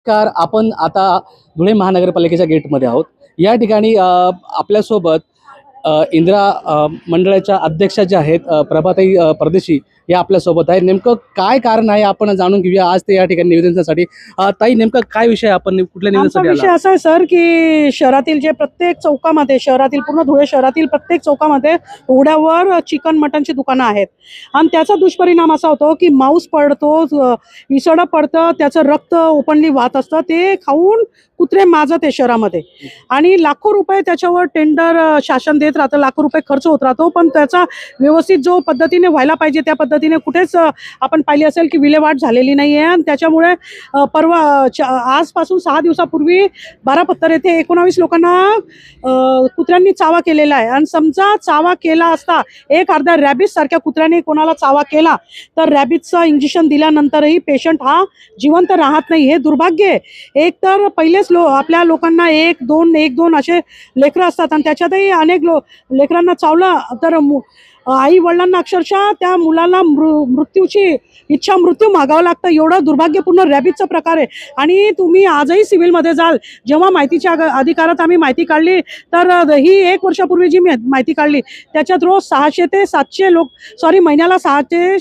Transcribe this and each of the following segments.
नमस्कार. आपण आता धुळे महानगरपालिकेच्या गेटमध्ये आहोत. या ठिकाणी आपल्यासोबत इंदिरा मंडळाच्या अध्यक्षा ज्या आहेत प्रभाताई परदेशी या आपल्यासोबत आहेत. नेमकं काय कारण आहे आपण जाणून घेऊया आज ते या ठिकाणी निवेदनासाठी. ताई, नेमकं काय विषय आहे? आपण कुठल्या आमचा निवेदनासाठी विषय आला? असा आहे सर की शहरातील जे प्रत्येक चौकामध्ये शहरातील पूर्ण धुळे शहरातील प्रत्येक चौकामध्ये उघड्यावर चिकन मटनची दुकानं आहेत आणि त्याचा दुष्परिणाम असा होतो की मांस पडतो, इसडं पडतं, त्याचं रक्त ओपनली वाहत असतं. ते खाऊन कुत्रे माजत आहे शहरामध्ये आणि लाखो रुपये त्याच्यावर टेंडर शासन देत राहतं, लाखो रुपये खर्च होत राहतो. पण त्याचा व्यवस्थित जो पद्धतीने व्हायला पाहिजे त्या पद्धतीने कुठेच आपण पाहिली असेल की विल्हेवाट झालेली नाही आहे. आणि त्याच्यामुळे आजपासून 6 दिवसापूर्वी बारापत्तर येथे 19 लोकांना कुत्र्यांनी चावा केलेला आहे. आणि समजा चावा केला असता, एक अर्धा रॅबिस सारख्या कुत्र्याने कोणाला चावा केला तर रॅबिसचं इंजेक्शन दिल्यानंतरही पेशंट हा जिवंत राहत नाही. हे दुर्भाग्य आहे. एक तर पहिलेच आपल्या लोकांना एक दोन असे लेकरं असतात आणि त्याच्यातही अनेक लेकरांना चावलं तर आई वडिलांना अक्षरशः त्या मुलाला मृत्यूची मृत्यू मागावं लागतं. एवढं दुर्भाग्यपूर्ण रॅबिसचा प्रकार आहे. आणि तुम्ही आजही सिव्हिलमध्ये जाल, जेव्हा माहितीच्या अधिकारात आम्ही माहिती काढली तर ही 1 वर्षापूर्वी जी माहिती काढली त्याच्यात रोज 600 ते 700 महिन्याला 600 ते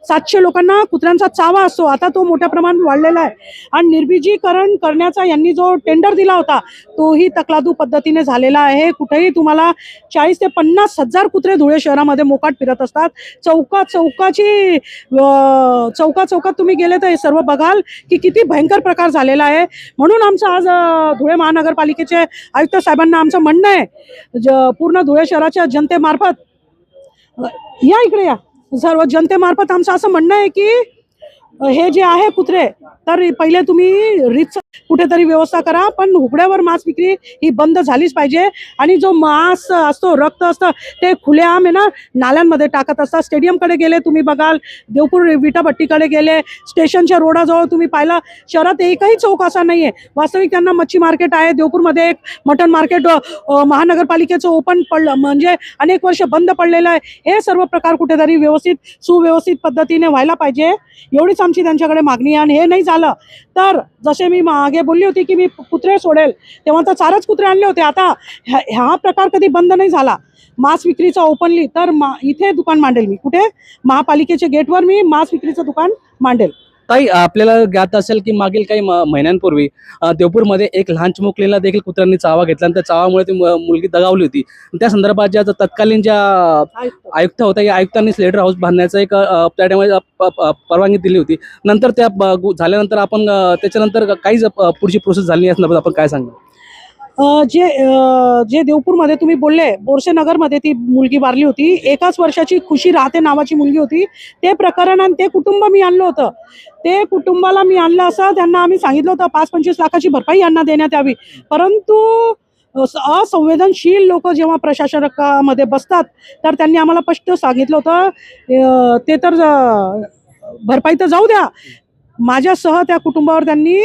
700 लोकांना कुत्र्यांचा चावा असतो. आता तो मोठ्या प्रमाणात वाढलेला आहे. आणि निर्बीजीकरण करण्याचा यांनी जो टेंडर दिला होता तोही तकलादू पद्धतीने झालेला आहे. कुठेही तुम्हाला 40 ते 50 हजार कुत्रे धुळे शहरामध्ये मोकाट फिरत असतात. चौकात तुम्ही गेले तर हे सर्व बघाल की किती भयंकर प्रकार झालेला आहे. म्हणून आमचं आज धुळे महानगरपालिकेचे आयुक्त साहेबांना आमचं म्हणणं आहे, पूर्ण धुळे शहराच्या जनतेमार्फत या इकडे या सर्व जनतेमार्फत आमचं असं म्हणणं आहे की हे जे आहे कुत्रे तर पहिले तुम्ही रीतसर कुठेतरी व्यवस्था करा, पण उघड्यावर मांस विक्री ही बंद झालीच पाहिजे. आणि जो मांस असतो, रक्त असतं, ते खुलेआम आहे ना नाल्यांमध्ये टाकत असतात. स्टेडियमकडे गेले तुम्ही बघाल, देवपूर विटाभट्टीकडे गेले, स्टेशनच्या रोडाजवळ तुम्ही पाहिलं, शहरात एकही चौक असा नाही आहे. वास्तविक त्यांना मच्छी मार्केट आहे, देवपूरमध्ये एक मटन मार्केट महानगरपालिकेचं ओपन पडलं म्हणजे अनेक वर्ष बंद पडलेलं आहे. हे सर्व प्रकार कुठेतरी सुव्यवस्थित पद्धतीने व्हायला पाहिजे, एवढीच आमची त्यांच्याकडे मागणी आहे. आणि हे नाही झालं तर जसे मी मागे बोलली होती की मी कुत्रे सोडेल, तेव्हा तर 4च कुत्रे आणले होते. आता हा प्रकार कधी बंद नाही झाला मांस विक्रीचा ओपनली तर इथे दुकान मांडेल मी. कुठे? महापालिकेच्या गेटवर मी मांस विक्रीचं दुकान मांडेल. ताई, आपल्याला ज्ञात असेल की मागील काही महिन्यांपूर्वी देवपूरमध्ये एक लहान चिमुकलीला देखील कुत्र्यांनी चावा घेतला आणि त्या चावामुळे ती मुलगी दगावली होती. त्या संदर्भात ज्या तत्कालीन ज्या आयुक्त होत्या, या आयुक्तांनी स्लेटर हाऊस बांधण्याचं एक त्या टायमाला परवानगी दिली होती. नंतर त्या झाल्यानंतर आपण त्याच्यानंतर काहीच पुढची प्रोसेस झाली नाही. या संदर्भात आपण काय सांगा? जे देवपूरमध्ये तुम्ही बोलले, बोरसेनगरमध्ये ती मुलगी वारली होती. 1 वर्षाची खुशी राहते नावाची मुलगी होती. ते प्रकरण आणि ते कुटुंब मी आणलं होतं. ते कुटुंबाला मी आणलं असं त्यांना आम्ही सांगितलं होतं 5-25 लाखाची भरपाई यांना देण्यात यावी. परंतु असंवेदनशील लोक जेव्हा प्रशासनामध्ये बसतात तर त्यांनी आम्हाला स्पष्ट सांगितलं होतं ते तर भरपाई तर जाऊ द्या, माझ्यासह त्या कुटुंबावर त्यांनी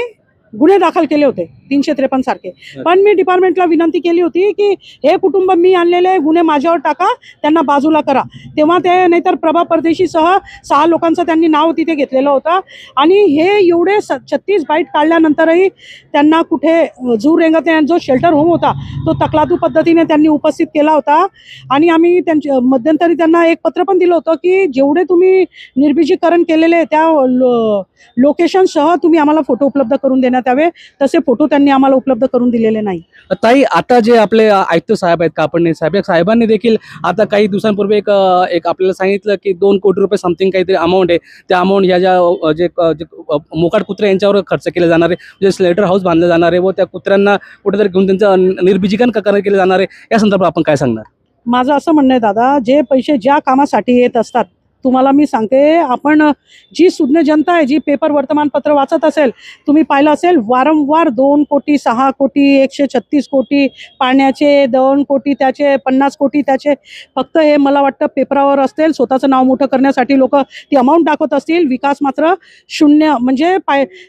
गुन्हे दाखल केले होते 353 सारखे. पण मी डिपार्टमेंटला विनंती केली होती की हे कुटुंब मी आणलेले गुन्हे माझ्यावर टाका, त्यांना बाजूला करा. तेव्हा ते नाहीतर प्रभा परदेशीसह 6 लोकांचं त्यांनी नाव तिथे घेतलेलं होतं. आणि हे एवढे 36 बाईट काढल्यानंतरही त्यांना कुठे झू रेंगत जो शेल्टर होम होता तो तकलादू पद्धतीने त्यांनी उपस्थित केला होता. आणि आम्ही त्यांच्या मध्यंतरी त्यांना एक पत्र पण दिलं होतं की जेवढे तुम्ही निर्बीजीकरण केलेले त्या लोकेशनसह तुम्ही आम्हाला फोटो उपलब्ध करून देण्यात यावे. तसे फोटो त्यांनी आम्हाला उपलब्ध करून दिलेले नाही. ताई, आता जे आपले आयुक्त साहेब आहेत कापडणे साहेब, साहेबांनी देखील आता काही दिवसांपूर्वी एक आपल्याला सांगितलं की 2 कोटी रुपये समथिंग काहीतरी अमाऊंट आहे. त्या अमाऊंट ह्या जे मोकाट कुत्रे यांच्यावर खर्च केले जाणार आहे, जे स्लेटर हाऊस बांधले जाणार आहे व त्या कुत्र्यांना कुठेतरी घेऊन त्यांचं निर्बीजीकरण केले जाणार आहे, या संदर्भात आपण काय सांगणार? माझं असं म्हणणं आहे दादा, जे पैसे ज्या कामासाठी येत असतात, तुम्हाला मी सांगते, आपण जी सुज्ञ जनता आहे, जी पेपर वर्तमानपत्र वाचत असेल, तुम्ही पाहिलं असेल वारंवार 2 कोटी 6 कोटी 136 कोटी पाण्याचे, 2 कोटी त्याचे, 50 कोटी त्याचे, फक्त हे मला वाटतं पेपरावर असतील, स्वतःचं नाव मोठं करण्यासाठी लोक ती अमाऊंट दाखवत असतील. विकास मात्र 0. म्हणजे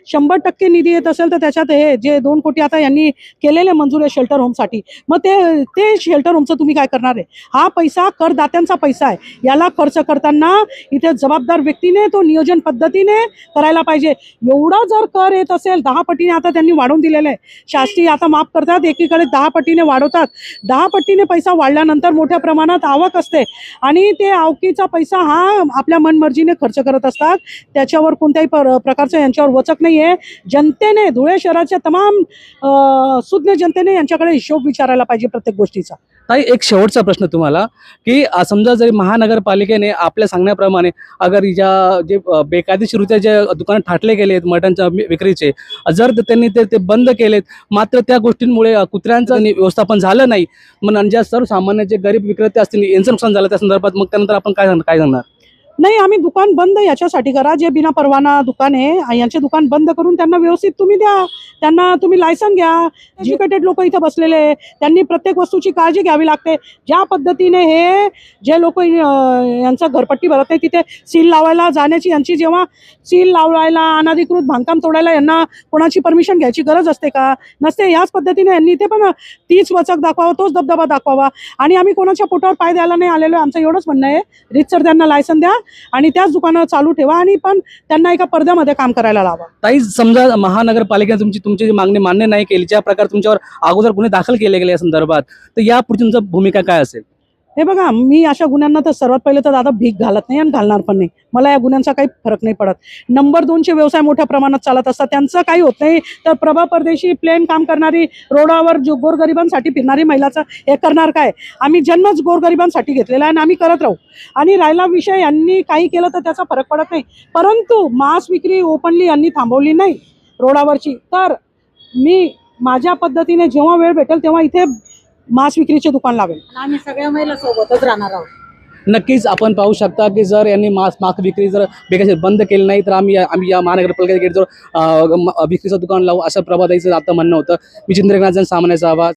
100% निधी येत असेल तर त्याच्यात हे जे 2 कोटी आता यांनी केलेले मंजूर आहे शेल्टर होमसाठी, मग ते शेल्टर होमचं तुम्ही काय करणार आहे? हा पैसा करदात्यांचा पैसा आहे. याला खर्च करताना इथे जबाबदार व्यक्तीने तो नियोजन पद्धतीने करायला पाहिजे. एवढा जर कर येत असेल 10 पटीने आता त्यांनी वाढवून दिलेलं आहे. शास्त्री आता माफ करतात, एकीकडे 10 पटीने वाढवतात. 10 पटीने पैसा वाढल्यानंतर मोठ्या प्रमाणात आवक असते आणि ते आवकीचा पैसा हा आपल्या मनमर्जीने खर्च करत असतात. त्याच्यावर कोणत्याही प्रकारचं यांच्यावर वचक नाही आहे. जनतेने, धुळे शहराच्या तमाम सुज्ञ जनतेने यांच्याकडे हिशोब विचारायला पाहिजे प्रत्येक गोष्टीचा. ताई, एक शेवटचा प्रश्न तुम्हाला की समजा जरी महानगरपालिकेने आपल्या सांगण्याप्रमाणे अगर जे बेकायदेशीररित्या जे दुकानं ठाटले गेले आहेत मटणच्या विक्रीचे, जर त्यांनी ते बंद केलेत, मात्र त्या गोष्टींमुळे कुत्र्यांचं व्यवस्थापन झालं नाही, मग ज्या सर्वसामान्य जे गरीब विक्रेते असतील यांचं नुकसान झालं त्या संदर्भात, मग त्यानंतर आपण काय सांगणार? नाही, आम्ही दुकान बंद याच्यासाठी करा, जे बिना परवाना दुकान आहे यांचे दुकान बंद करून त्यांना व्यवस्थित तुम्ही द्या, त्यांना तुम्ही लायसन घ्या. एज्युकेटेड लोक इथं बसलेले आहे, त्यांनी प्रत्येक वस्तूची काळजी घ्यावी लागते. ज्या पद्धतीने हे जे लोक यांचं घरपट्टी भरत नाही तिथे सील लावायला जाण्याची, यांची जेव्हा सील लावायला अनधिकृत बांधकाम तोडायला यांना कोणाची परमिशन घ्यायची गरज असते का? नसते. याच पद्धतीने यांनी इथे पण तीच वचक दाखवावा, तोच दबदबा दाखवावा. आणि आम्ही कोणाच्या पोटावर पाय द्यायला नाही आलेलो, आमचं एवढंच म्हणणं आहे. रीतसर त्यांना लायसन द्या आणि त्याच दुकानं चालू ठेवा आणि पण त्यांना एका पडद्यामध्ये काम करायला लावा. ताई, समजा महानगरपालिकेने तुमची मागणी मान्य नाही केली, ज्या प्रकारे तुमच्यावर अगोदर गुन्हे दाखल केले गेले या संदर्भात, तर यापुढे तुमची भूमिका काय असेल? हे बघा, मी अशा गुन्ह्यांना तर सर्वात पहिले तर दादा भीक घालत नाही आणि घालणार पण नाही. मला या गुन्ह्यांचा काही फरक नाही पडत. नंबर 2चे व्यवसाय मोठ्या प्रमाणात चालत असतात, त्यांचं काही होत नाही. तर प्रभा परदेशी प्लेन काम करणारी, रोडावर जो गोरगरिबांसाठी फिरणारी महिलाचं हे करणार काय? आम्ही जन्मच गोरगरिबांसाठी घेतलेला आहे आणि आम्ही करत राहू. आणि राहिला विषय, यांनी काही केलं तर त्याचा फरक पडत नाही, परंतु मांस विक्री ओपनली यांनी थांबवली नाही रोडावरची. तर मी माझ्या पद्धतीने जेव्हा वेळ भेटेल तेव्हा इथे मांस विक्रीचे दुकान लावेल. आम्ही सगळ्या महिला सोबतच राहणार आहोत. नक्कीच आपण पाहू शकता की जर यांनी मांस विक्री जर बेकायदेशीर बंद केली नाही तर आम्ही या महानगरपालिकेच्या गेटजवळ विक्रीचं दुकान लावू, असं प्रभाताईचं आता म्हणणं होतं. मी चंद्रकांत सामान्याचा आवाज.